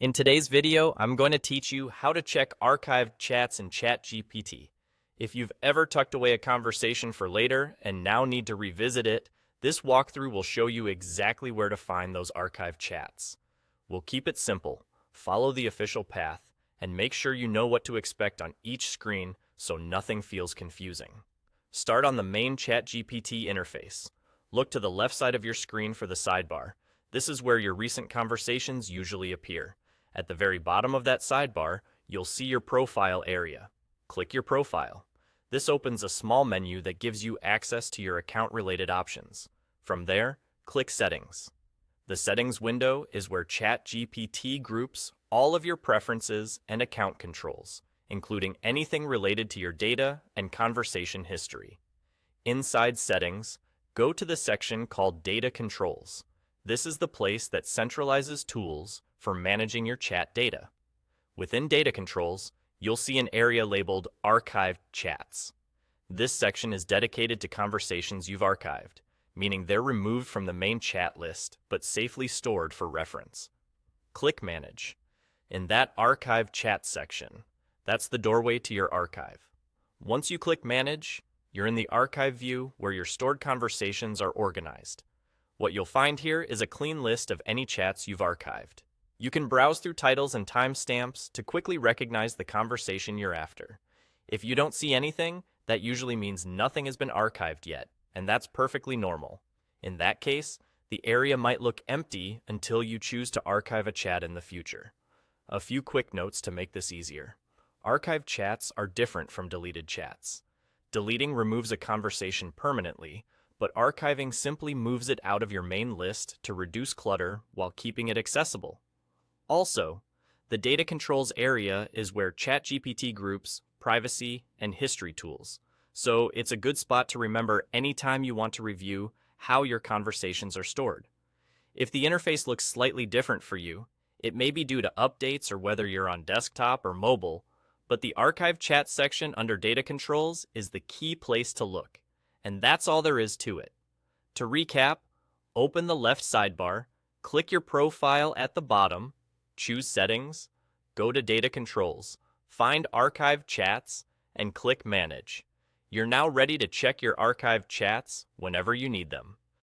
In today's video, I'm going to teach you how to check archived chats in ChatGPT. If you've ever tucked away a conversation for later and now need to revisit it, this walkthrough will show you exactly where to find those archived chats. We'll keep it simple, follow the official path, and make sure you know what to expect on each screen so nothing feels confusing. Start on the main ChatGPT interface. Look to the left side of your screen for the sidebar. This is where your recent conversations usually appear. At the very bottom of that sidebar, you'll see your profile area. Click your profile. This opens a small menu that gives you access to your account-related options. From there, click Settings. The Settings window is where ChatGPT groups all of your preferences and account controls, including anything related to your data and conversation history. Inside Settings, go to the section called Data Controls. This is the place that centralizes tools for managing your chat data. Within Data Controls, you'll see an area labeled Archived Chats. This section is dedicated to conversations you've archived, meaning they're removed from the main chat list but safely stored for reference. Click Manage. In that Archived Chat section, that's the doorway to your archive. Once you click Manage, you're in the Archive view where your stored conversations are organized. What you'll find here is a clean list of any chats you've archived. You can browse through titles and timestamps to quickly recognize the conversation you're after. If you don't see anything, that usually means nothing has been archived yet, and that's perfectly normal. In that case, the area might look empty until you choose to archive a chat in the future. A few quick notes to make this easier. Archived chats are different from deleted chats. Deleting removes a conversation permanently, but archiving simply moves it out of your main list to reduce clutter while keeping it accessible. Also, the Data Controls area is where ChatGPT groups privacy and history tools, so it's a good spot to remember anytime you want to review how your conversations are stored. If the interface looks slightly different for you, it may be due to updates or whether you're on desktop or mobile, but the Archive Chat section under Data Controls is the key place to look. And that's all there is to it. To recap, open the left sidebar, click your profile at the bottom, choose Settings, go to Data Controls, find Archived Chats, and click Manage. You're now ready to check your archived chats whenever you need them.